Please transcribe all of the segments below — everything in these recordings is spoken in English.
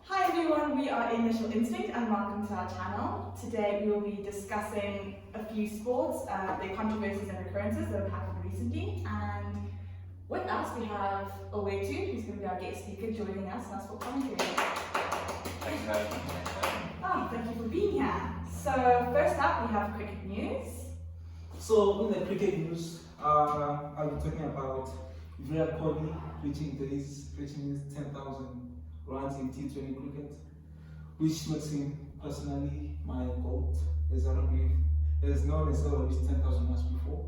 Hi everyone, we are Initial Instinct and welcome to our channel. Today we will be discussing a few sports, their controversies and occurrences that have happened recently. And with us we have Owetu, who's going to be our guest speaker, joining us in our sport commentary. Thanks for having me. Oh, thank you for being here. So first up we have cricket news. So in the cricket news, I'll be talking about Virat Kohli reaching his 10,000 runs in T20 cricket, which makes him personally my GOAT, as I don't believe there's no one has ever reached 10,000 runs before.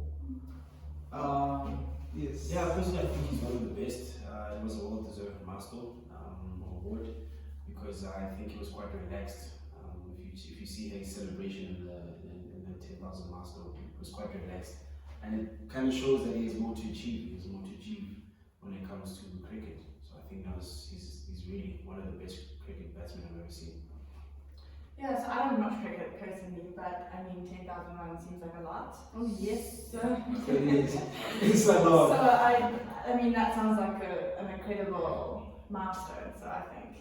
Yes. Yeah, personally I think he's one of the best. It was a well-deserved milestone award because I think he was quite relaxed. If you see his celebration in the 10,000 milestone, it was quite relaxed, and it kind of shows that he has more to achieve. He has more to achieve when it comes to cricket. So I think he's really one of the best cricket batsmen I've ever seen. Yeah, so I don't watch cricket personally, but I mean 10,000 runs seems like a lot. Oh yes. So, It's a lot. so I mean that sounds like an incredible milestone. So I think,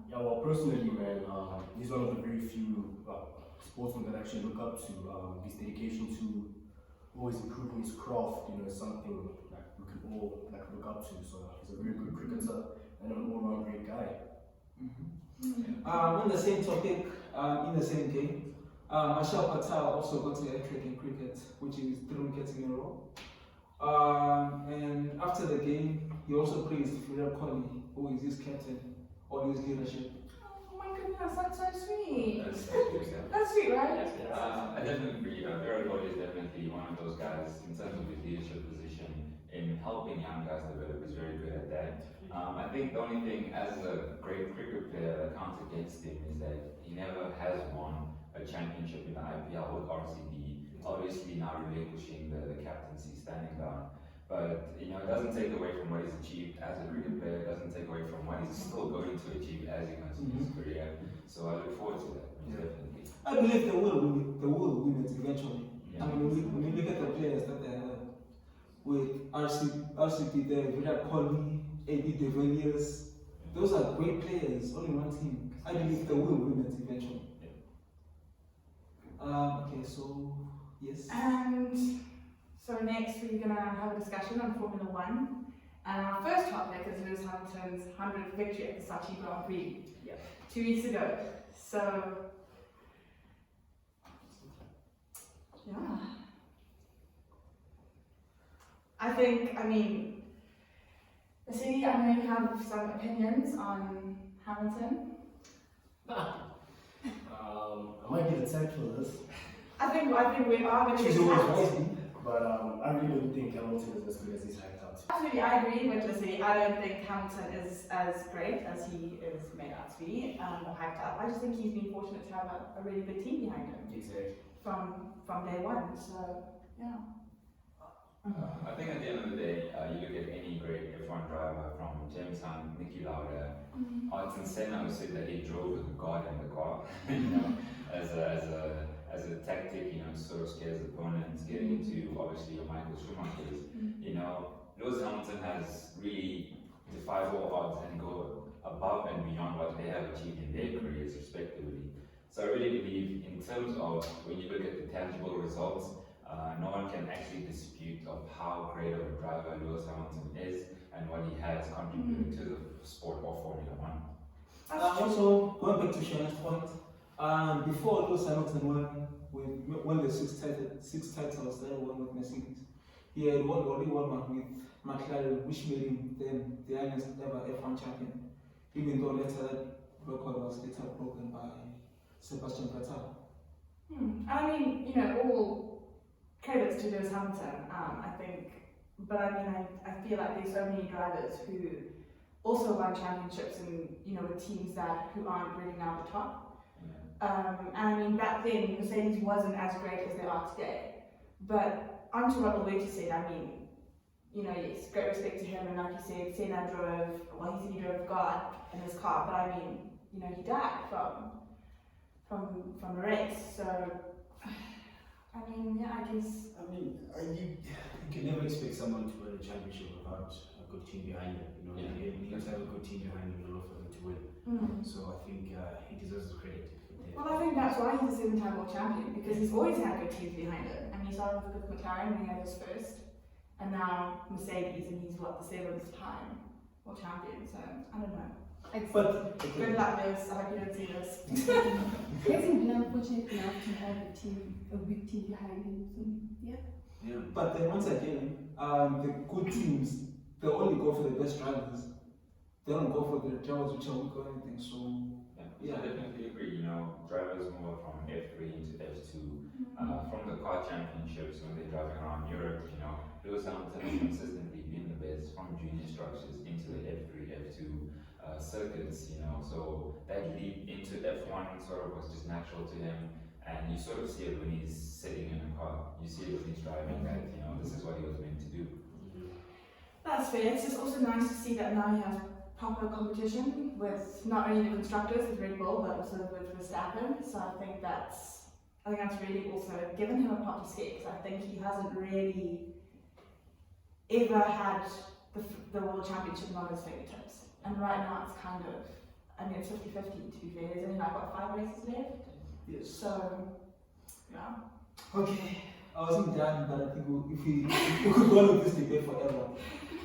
Yeah, well, personally, man, he's one of the very few sportsmen that I actually look up to. His dedication to always improving his craft, is something that we can all look up to. So he's a very good cricketer and an all-round great guy. On the same topic, in the same game, Ashal Patel also got a hat-trick in cricket, which is 3 wickets in a row. And after the game, he also praised Virat Kohli, who is his captain, on his leadership. oh my goodness, that's so sweet. That's That's sweet, right? I definitely agree. Virat Kohli is definitely one of those guys in terms of his leadership position in helping young guys develop. He's very good at that. I think the only thing as a great cricket player that counts against him is that he never has won a championship in the IPL with RCB. Obviously now relinquishing the captaincy, standing down. But it doesn't take away from what he's achieved as a cricket player. It doesn't take away from what he's still going to achieve as he continues his career. So I look forward to that. Definitely. I believe they will win it eventually. Yeah. I mean, when you look at the players that they have, with RCB there, Virat Kohli, AB de Villiers, those are great players, only one team. I believe they will win it eventually. Okay, so, yes. And so next we're gonna have a discussion on Formula One. And our first topic is Lewis Hamilton's 100th victory at the Sochi Grand Prix 2 weeks ago. So, yeah. I mean, Vasily, I know you have some opinions on Hamilton. I might get attacked for this, I think we are going to She's always right. but I really don't think Hamilton is as good as he's hyped out to. Absolutely, I agree with Lizzie. I don't think Hamilton is as great as he is made out to be or hyped up. I just think he's been fortunate to have a really good team behind him Exactly. from day one. So, yeah. I think at the end of the day, you look at any great F1 driver from James Hunt, Niki Lauda, Ayrton Senna, who said that he drove with God in the car, as a tactic, to sort of scare his opponents, getting into obviously your Michael Schumacher's. Lewis Hamilton has really defied all odds and go above and beyond what they have achieved in their careers respectively. So I really believe in terms of when you look at the tangible results, no one can actually dispute of how great of a driver Lewis Hamilton is and what he has contributed to the sport of Formula One. Also, going back to Shannon's point, before Lewis Hamilton won the six titles that he won with Mercedes, he had only won one with McLaren, which made him then the youngest ever F1 champion, even though later that record was later broken by Sebastian Vettel. I mean, all credits to Lewis Hamilton, I think. But I mean, I feel like there's so many drivers who also won championships and, with teams who aren't really now the top. And I mean, back then, Mercedes wasn't as great as they are today. But onto what Alberto said, I mean, yes, great respect to him, and like you said, Senna he drove God in his car, but I mean, he died from a race, so, I mean, yeah, I guess. I mean, you can never expect someone to win a championship without good team behind him. You know, Yeah. he needs to have a good team behind him in order for them to win. So I think he deserves the credit. Well, I think that's why he's a 7-time world champion, because he's always had good teams behind him. I mean, he started with McLaren when he had his first, and now Mercedes, and he's what, the 7th time world champion. So I don't know. It's But good luck, Lewis. I hope you don't see this. Hasn't been unfortunate enough to have a big team behind him. So, yeah. Yeah. But then once again, the good teams, they only go for the best drivers. They don't go for the drivers which are weak or anything. So Yeah, I definitely agree. You know, drivers move from F3 into F2. From the car championships when they're driving around Europe, you know, Lewis Hamilton has consistently been the best from junior structures into the F3, F2 circuits, you know, so that leap into F1 sort of was just natural to him, and you sort of see it when he's sitting in a car, you see it when he's driving that, you know, this is what he was meant to do. That's fair. It's just also nice to see that now he has proper competition with not only the constructors with Red Bull, but also with Verstappen. So I think that's really also given him a pot to skate, because I think he hasn't really ever had the World Championship on his fingertips. And right now it's kind of, I mean, it's 50-50 to be fair. There's only like, what, 5 races left? yes. So, yeah. Okay, I wasn't done, but I think if we could go on with this debate forever.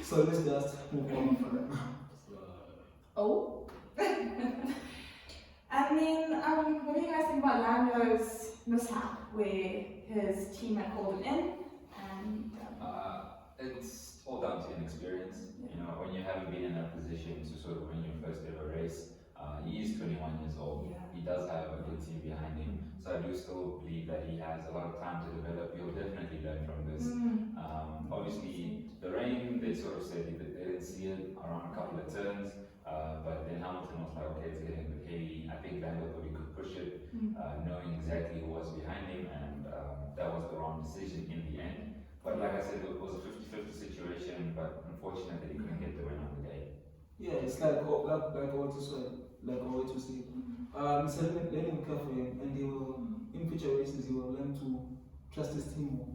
So let's just move on from that. Oh. And then, what do you guys think about Lando's mishap, where his team had called him in? And It's all down to inexperience. You know, when you haven't been in a position to sort of win your first ever race, he is 21 years old. yeah. He does have a good team behind him, so I do still believe that he has a lot of time to develop. He'll definitely learn from this. Obviously, the rain, they sort of said that they didn't see it around a couple of turns, but then Hamilton was like, okay, it's getting a bit heavy. I think Lando thought he could push it, knowing exactly who was behind him, and that was the wrong decision in the end. But like I said, it was a 50-50 situation, but unfortunately, he couldn't get the win on the day. Yeah, it's like what you said. So let him careful, and he will, in future races, he will learn to trust his team more.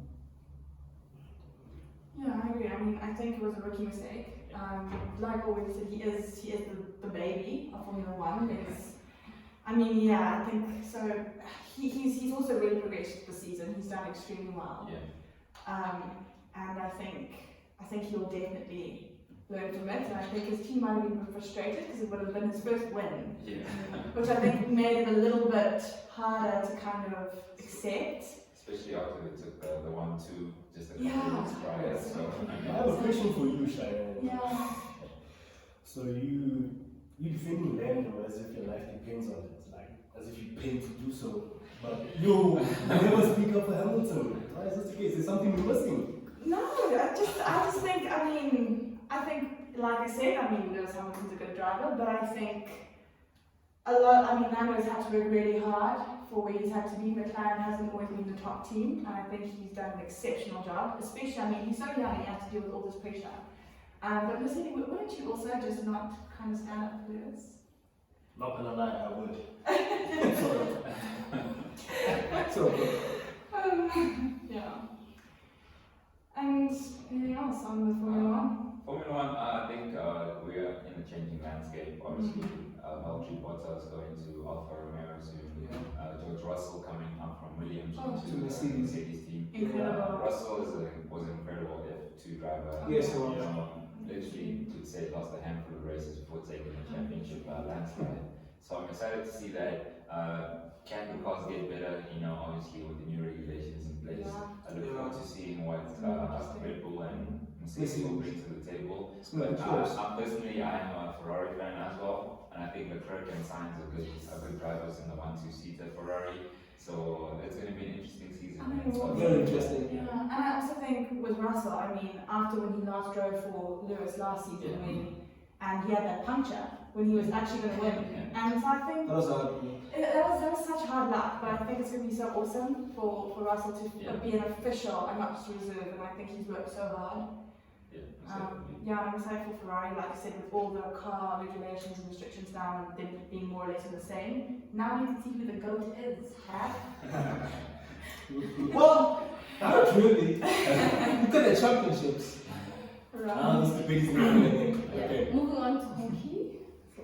Yeah, I agree. I mean, I think it was a rookie mistake. Like always said, he is the baby of Formula One. I mean, yeah, I think so. He's also really progressed this season. He's done extremely well. Yeah. And I think he'll definitely learn from it. And I think his team might have been frustrated because it would have been his first win, Yeah. which I think made it a little bit harder to kind of accept. Especially after they took the 1-2 just a couple Yeah. of weeks prior. So I have a question for you, Sharon. Yeah. So you defending Lando as if your life depends on it, like as if you paid to do so. But you never speak up for Hamilton. Why is this the case? Is something we're missing? No, I just think, I think, like I said, Lewis Hamilton's a good driver, but I think Lando's had to work really hard for where he's had to be. McLaren hasn't always been the top team, and I think he's done an exceptional job, especially, he's so young, he has to deal with all this pressure. But Mercedes, wouldn't you also just not kind of stand up for Lewis? Not gonna lie, I would. So, Yeah. And anything else on the Formula One? Formula One, I think we are in a changing landscape. Obviously, Valtteri Bottas going to Alfa Romeo soon. George Russell coming up from Williams Oh, to the Mercedes team. Incredible. Russell was an incredible F2 driver. Yes, he You was. know, literally could say lost a handful of races before taking the championship landslide. So I'm excited to see that. Can the cars get better? You know, obviously with the new regulations in place. Yeah. I look forward to seeing what Red Bull and Mercedes will bring to the table. it's going to But be close. personally, I am a Ferrari fan as well, and I think Leclerc and Sainz are good drivers in the 1-2-seater Ferrari. So it's going to be an interesting season. Very interesting. Yeah, and I also think with Russell, after when he last drove for Lewis last season, and he had that puncture when he was actually going to win, and so I think That was hard. that was such hard luck. But I think it's going to be so awesome for Russell to be an official and not just reserve. And I think he's worked so hard. I'm excited for Ferrari, like I said, with all the car regulations and restrictions now and them being more or less the same. Now we can see who the GOAT is. Well, not really. Look at the championships. round. This debate is never gonna end. Yeah. Okay. Moving on to hockey. So,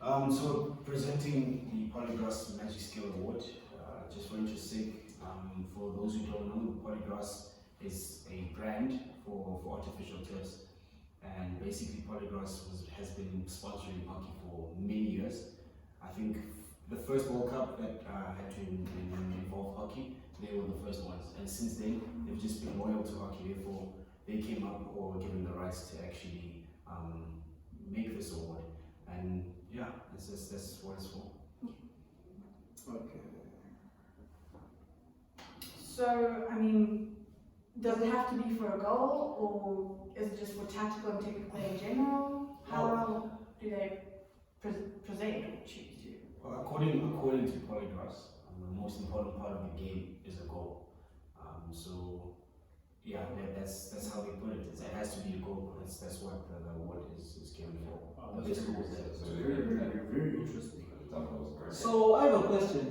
yeah. So presenting the Polygraphs Magic Skill Award, just for interest's sake, for those who don't know, Polygraphs is a brand for artificial turfs, and basically Polygraphs has been sponsoring hockey for many years. I think the first World Cup that had to involve hockey, they were the first ones, and since then they've just been loyal to hockey. Therefore, they came up or were given the rights to actually make this award, and yeah, that's what it's for. Okay. So, I mean, does it have to be for a goal, or is it just for tactical and technical play in general? How do they present or choose to? Well, according to Polygraphs, the most important part of the game is a goal. So yeah, that's how they put it. It has to be a goal. That's what the award is given for. That's cool. So very interesting. So I have a question.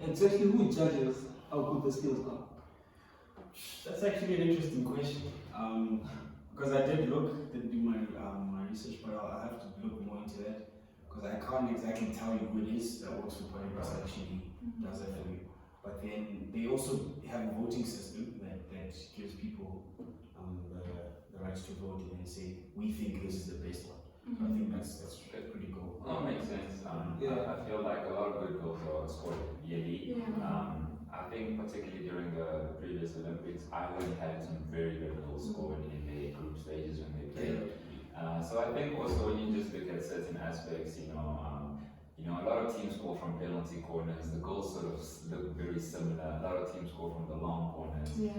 Exactly who judges how good the skills are? That's actually an interesting question. Because I did do my research, but I'll have to look more into that. Because I can't exactly tell you who it is that works for Polygraphs that actually does that for you. But then they also have a voting system that gives people the rights to vote and then say, we think this is the best one. I think that's pretty cool. Well, that makes sense. Yeah. I feel like a lot of good goals are scored yearly. Yeah. I think particularly during the previous Olympics, Ireland had some very good goals scored in their group stages when they played. So I think also when you just look at certain aspects, a lot of teams score from penalty corners. The goals sort of look very similar. A lot of teams score from the long corners. Yeah.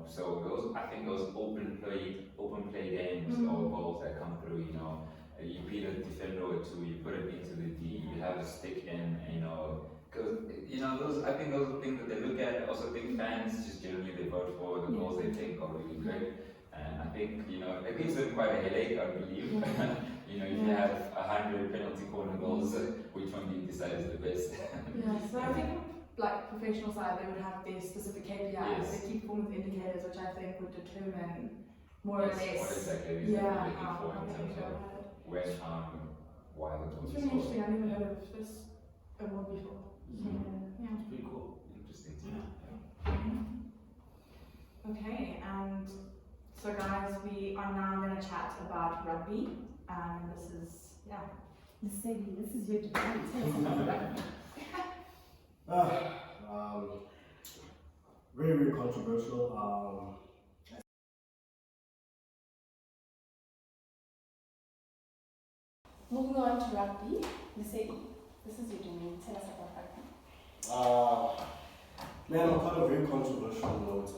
So I think those open play games or goals that come through, you beat a defender or two, you put it into the D, you have a stick in, because I think those are things that they look at. I also think fans just generally they vote for the goals they think are really good, and I think it gives them quite a headache, I believe. If you have 100 penalty corner goals, which one do you decide is the best? Yeah, so I think like professional side they would have their specific KPIs, Yes. their key performance indicators, which I think would determine more or Yes, less what exactly it is that yeah, you're looking how for in they terms go of about it. when, why the goals It's are really scored. interesting, I never heard of this award before. So, yeah. It's pretty cool. Interesting. Okay, and so guys, we are now going to chat about rugby, and this is, This is your debate. Very, very controversial. Moving on to rugby, Mercedes, this is your domain. Tell us about rugby. Man, on kind of very controversial note,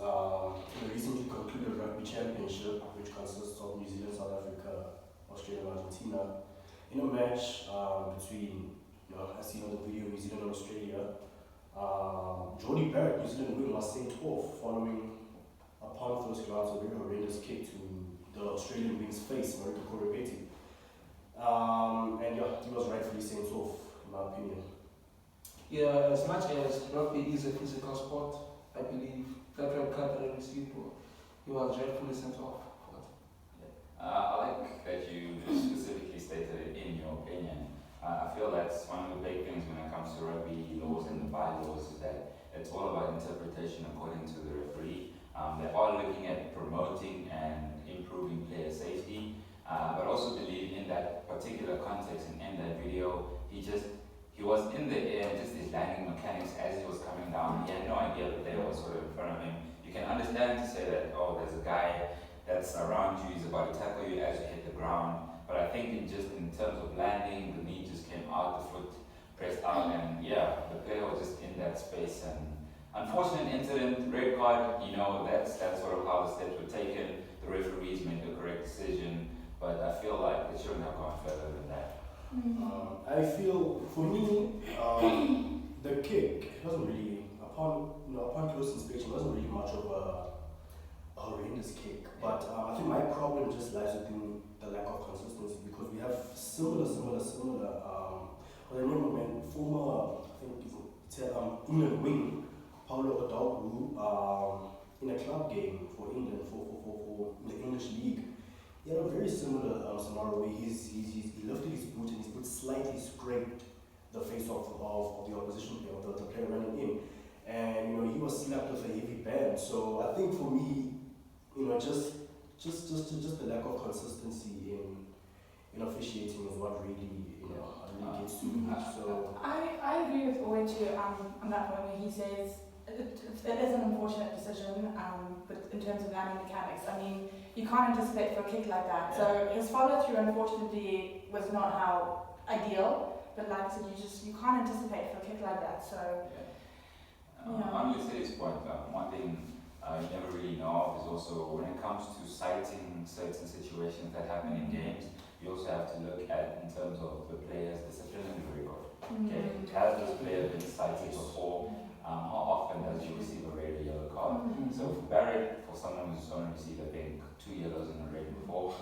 the recently concluded rugby championship, which consists of New Zealand, South Africa, Australia, and Argentina, in a match between, as seen on the video, New Zealand and Australia, Jody Barrett, New Zealand win was sent off following upon first glance a very horrendous kick to the Australian wing's face, Marika Korobeti. And yeah, he was rightfully sent off, in my opinion. Yeah, as much as rugby is a physical sport, I believe that red card that I received, he was rightfully sent off. I like that you specifically stated it in your opinion. I feel that's one of the big things when it comes to rugby laws and the bylaws is that it's all about interpretation according to the referee. They are looking at promoting and improving player safety, but also believe in that particular context and in that video, he was in the air and just his landing mechanics as he was coming down. He had no idea that they were sort of in front of him. You can understand to say that, there's a guy that's around you, he's about to tackle you as you hit the ground. But I think in terms of landing, the knee just came out, the foot pressed out, and yeah, the player was just in that space. And unfortunate incident, red card, that's sort of how the steps were taken. The referees made the correct decision, but I feel like it shouldn't have gone further than that. I feel, for me, the kick wasn't really, upon close inspection, wasn't really much of a horrendous kick. But I think my problem just lies within the lack of consistency because we have similar. I remember when former, I think it's England wing, Paulo Odogu, in a club game for England, for the English league, he had a very similar scenario where he lifted his boot and his boot slightly scraped the face of the opposition player, the player running in. And he was slapped with a heavy ban. So I think for me, just the lack of consistency in officiating is what really gets to me. So I agree with Owen too on that point where he says it is an unfortunate decision, but in terms of landing mechanics, I mean, you can't anticipate for a kick like that. So his follow through, unfortunately, was not how ideal. But like I said, you can't anticipate for a kick like that. So on Lucy's point, one thing you never really know is also when it comes to citing certain situations that happen in games, you also have to look at in terms of the player's disciplinary record. Okay, has this player been cited before? How often does he receive a red or yellow card? So for Barrett, for someone who's only received, I think, 2 yellows and a red before,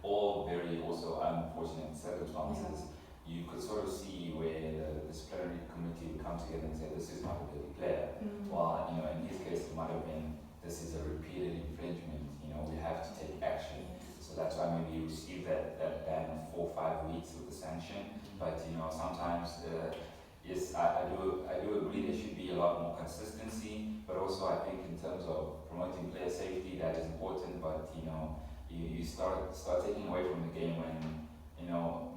all very also unfortunate circumstances, you could sort of see where the disciplinary committee would come together and say, this is not a dirty player. Well, in his case, it might have been, this is a repeated infringement, we have to take action. So that's why maybe you receive that ban of 4 or 5 weeks with the sanction. But sometimes, yes, I do agree there should be a lot more consistency. But also I think in terms of promoting player safety, that is important. But you start taking away from the game when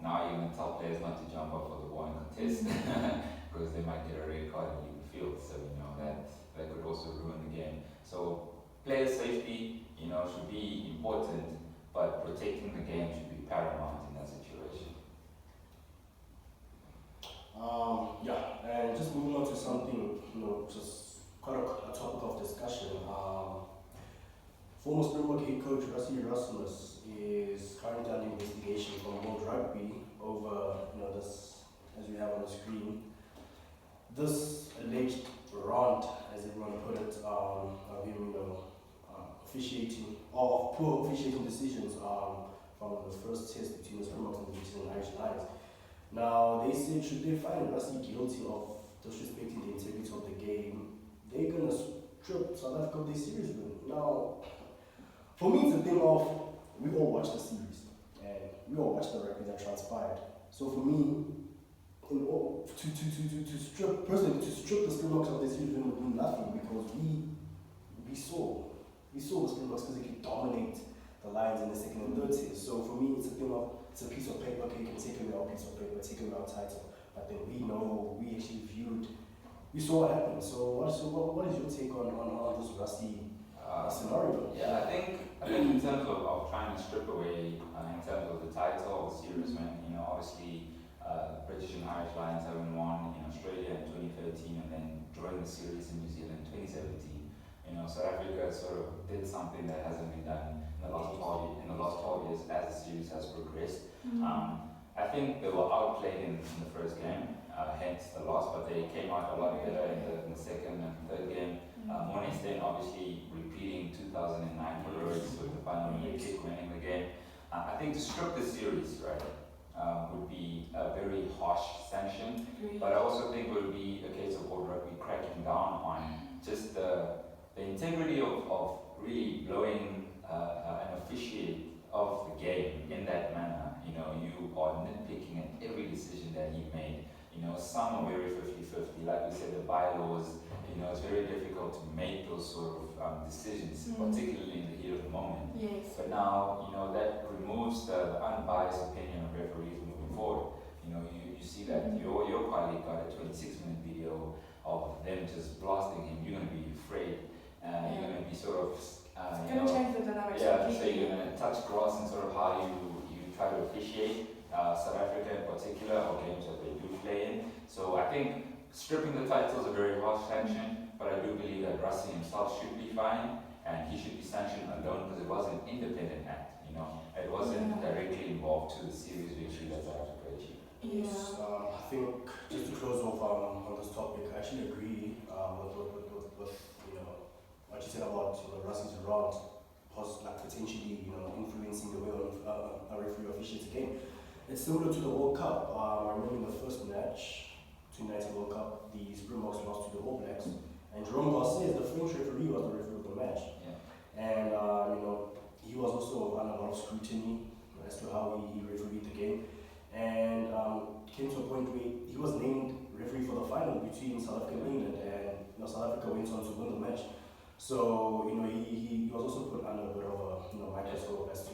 now you're going to tell players not to jump up for the ball and contest because they might get a red card and leave the field. So that could also ruin the game. So player safety should be important, but protecting the game should be paramount in that situation. And just moving on to something, just quite a topic of discussion. Former Springbok head coach Rassie Erasmus is currently under investigation from World Rugby over, this, as we have on the screen, this alleged rant, as everyone put it, of him, officiating, or poor officiating decisions from the first test between the Springboks and the British and Irish Lions. Now, they said, should they find Rassie guilty of disrespecting the integrity of the game, they're going to strip South Africa of their series win. Now, for me, it's a thing of, we all watched the series, and we all watched the rugby that transpired. So for me, to strip the Springboks of their series win would mean nothing, because we saw the Springboks physically dominate the Lions in the second and third tiers. So for me, it's a thing of, it's a piece of paper, okay, you can take away our piece of paper, take away our title, but then we actually we saw what happened. So what is your take on this Rassie scenario? Yeah, I think in terms of trying to strip away in terms of the title, the series win, obviously British and Irish Lions having won in Australia in 2013 and then drawing the series in New Zealand in 2017. South Africa sort of did something that hasn't been done in the last 12 years as the series has progressed. I think they were outplayed in the first game, hence the loss, but they came out a lot better in the second and third game. Morning Stain obviously repeating 2009 heroics with the final minute kick winning the game. I think to strip the series, right, would be a very harsh sanction, but I also think it would be a case of World Rugby cracking down on just the integrity of really blowing an officiate of the game in that manner. You are nitpicking at every decision that he made. Some are very 50-50. Like we said, the bylaws, it's very difficult to make those sort of decisions, particularly in the heat of the moment. Yes. But now, that removes the unbiased opinion of referees moving forward. You see that your colleague got a 26-minute video of them just blasting him. You're going to be afraid. You're going to be sort of, It's going to change the dynamics. so you're going to touch grass and sort of how you try to officiate South Africa in particular, or games that they do play in. So I think stripping the title is a very harsh sanction, but I do believe that Rassie himself should be fined, and he should be sanctioned alone because it was an independent act. It wasn't directly involved to the series victory that South Africa achieved. Yes, I think just to close off on this topic, I actually agree with what you said about Rassie's rant, potentially influencing the way a referee officiates a game. It's similar to the World Cup. I remember in the first match, 2019 World Cup, the Springboks lost to the All Blacks, and Jerome Garcia, the French referee, was the referee of the match. Yeah. And he was also under a lot of scrutiny as to how he refereed the game. And it came to a point where he was named referee for the final between South Africa and England, and South Africa went on to win the match. So he was also put under a bit of a microscope as to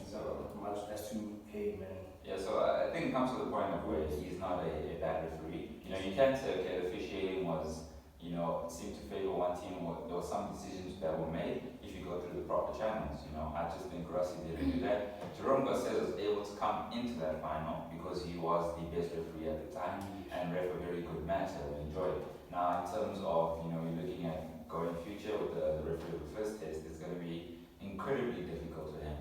hey man. Yeah, so I think it comes to the point of where he's not a bad referee. You can say, okay, the officiating was, it seemed to favor one team, or there were some decisions that were made if you go through the proper channels. I just think Rossi didn't do that. Jerome Garces was able to come into that final because he was the best referee at the time and ref a very good match that we enjoyed. Now, in terms of, you're looking at going future with the referee of the first test, it's going to be incredibly difficult for him.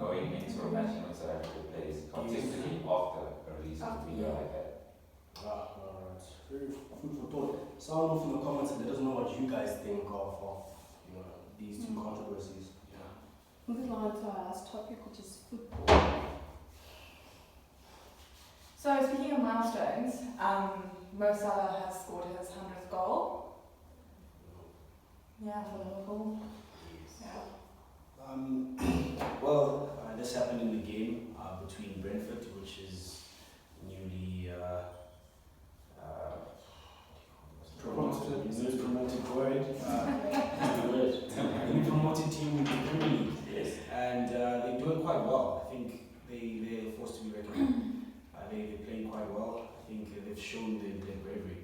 Going into a match in which South Africa plays, particularly after a release of the video like that. Alright. Very food for thought. Sound off in the comments and let us know what you guys think of these two controversies. Yeah. Moving on to our last topic, which is football. So speaking of milestones, Mo Salah has scored his 100th goal. Yeah, for Liverpool. Yeah. This happened in the game between Brentford, which is newly promoted word. Newly promoted team in the Premier League. Yes. And they're doing quite well. I think they're forced to be reckoned. They played quite well. I think they've shown their bravery.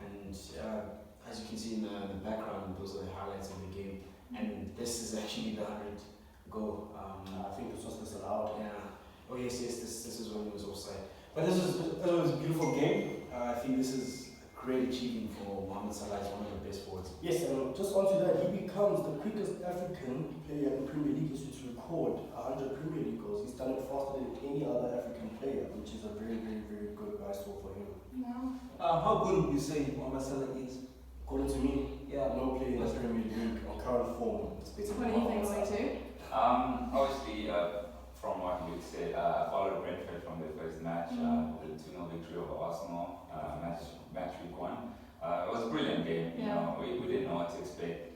And as you can see in the background, those are the highlights of the game. And this is actually the 100th goal. I think this was disallowed. Yeah. Oh yes. This is when he was offside. But this was a beautiful game. I think this is a great achievement for Mohamed Salah. He's one of the best forwards. Yes, and just onto that, he becomes the quickest African player in Premier League history to record 100 Premier League goals. He's done it faster than any other African player, which is a very, very, very good milestone for him. No. How good would you say Mohamed Salah is? According to me, no player in the Premier League on current form is better What than do you think, Mohamed Salah. Way Obviously, from what you said, I followed Brentford from their first match, the 2-0 victory over Arsenal, match week 1. It was a brilliant game. We didn't know what to expect.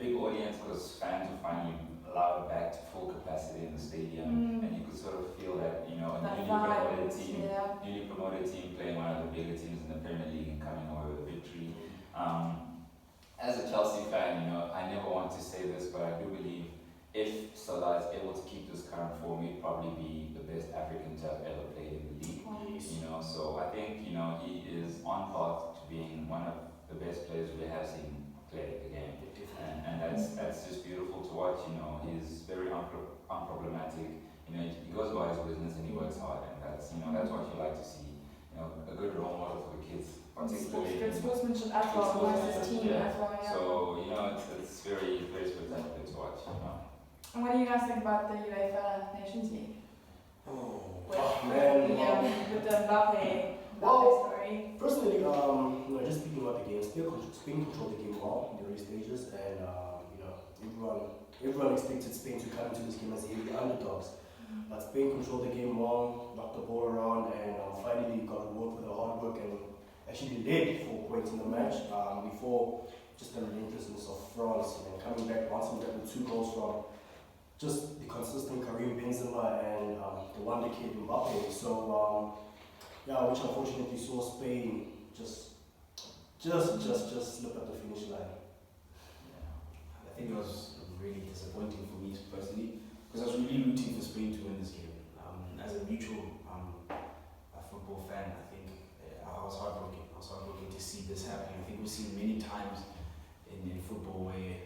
Big audience because fans were finally allowed back to full capacity in the stadium, and you could sort of feel that a newly promoted team playing one of the bigger teams in the Premier League and coming away with a victory. As a Chelsea fan, I never want to say this, but I do believe if Salah is able to keep this current form, he'd probably be the best African to have ever played in the league. So I think he is on path to being one of the best players we have seen play the game, and that's just beautiful to watch. He's very unproblematic. He goes about his business and he works hard, and that's what you like to see. A good role model for the kids, particularly. Good sportsmanship as well, nice team as well. Yeah. So it's very, very spectacular to watch. And what do you guys think about the UEFA Nations League? With the Mbappe story. Personally, just speaking about the game, Spain controlled the game well in the early stages, and everyone expected Spain to come into this game as heavy underdogs. But Spain controlled the game well, knocked the ball around, and finally got rewarded for their hard work and actually led 4 points in the match before just the relentlessness of France, coming back once and back with 2 goals from just the consistent Karim Benzema and the wonder kid Mbappe. So which unfortunately saw Spain just slip at the finish line. I think it was really disappointing for me personally, because I was really rooting for Spain to win this game. As a neutral football fan, I think I was heartbroken. I was heartbroken to see this happening. I think we've seen many times in football where,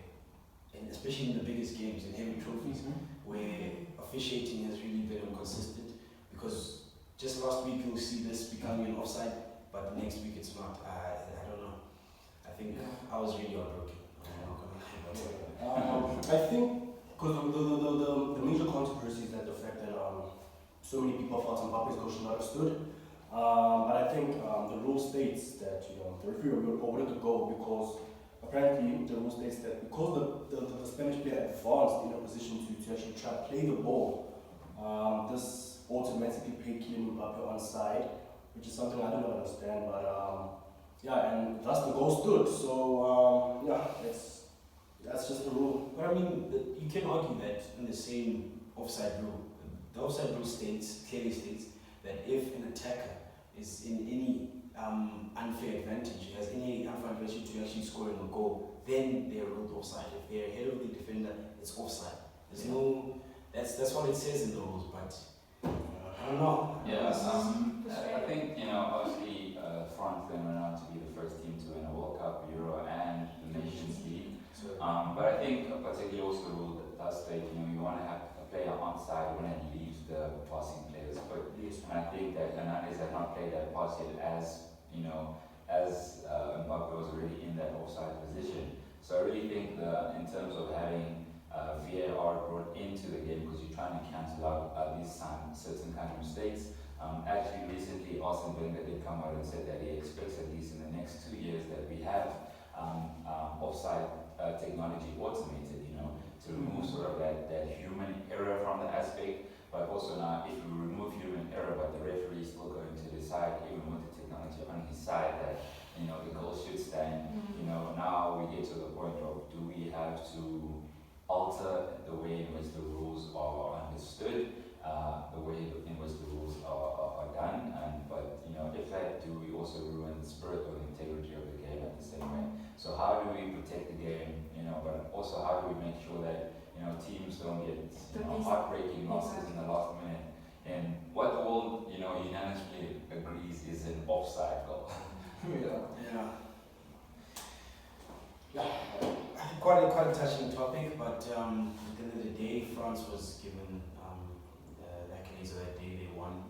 and especially in the biggest games, in heavy trophies, where officiating has really been inconsistent. Because just last week you'll see this becoming an offside, but the next week it's not. I don't know. I think I was really heartbroken. I think because the major controversy is that the fact that so many people felt Mbappe's goal should not have stood. But I think the rule states that the referee awarded the goal because apparently the rule states that because the Spanish player advanced in a position to actually try to play the ball, this automatically paid Kylian Mbappe onside, which is something I don't understand. But and thus the goal stood. So it's That's just the rule. But I mean, you can argue that in the same offside rule. The offside rule clearly states that if an attacker is in any unfair advantage, has any unfair advantage to actually scoring a goal, then they are ruled offside. If they are ahead of the defender, it's offside. There's no. That's what it says in the rules, but I don't know. Yeah, I think, obviously France then went on to be the first team to win a World Cup, Euro, and the Nations League. So, But I think particularly also the rule that does state, you want to have a player onside when it leaves the passing players. But yes. and I think that Hernandez had not played that pass yet as Mbappe was already in that offside position. So I really think in terms of having VAR brought into the game, because you're trying to cancel out these certain kind of mistakes. Actually, recently Arsene Wenger did come out and said that he expects at least in the next 2 years that we have offside technology automated, to remove sort of that human error from the aspect. But also now, if we remove human error, but the referee is still going to decide, even with the technology on his side, that the goal should stand. Now we get to the point of, do we have to alter the way in which the rules are understood, the way in which the rules are done, but if that, do we also ruin the spirit or the integrity of the game at the same way? So how do we protect the game, but also how do we make sure that teams don't get heartbreaking losses in the last minute? And what the world unanimously agrees is an offside goal. Yeah. Quite a touching topic, but at the end of the day, France was given the accolades of that day. They won,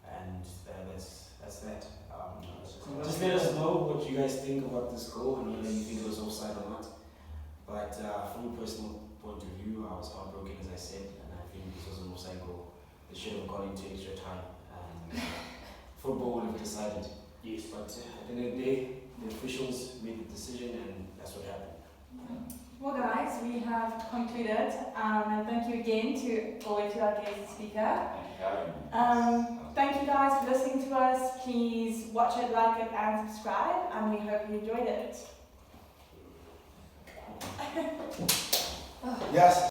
and that's that. Just let us know what you guys think about this goal and whether you think it was offside or not. But from a personal point of view, I was heartbroken, as I said, and I think this was an offside goal. They should have gone into extra time, and football would have decided. Yes. But at the end of the day, the officials made the decision, and that's what happened. Well, guys, we have concluded, and thank you again to our guest speaker. Thank you guys for listening to us. Please watch it, like it, and subscribe, and we hope you enjoyed it. Yes.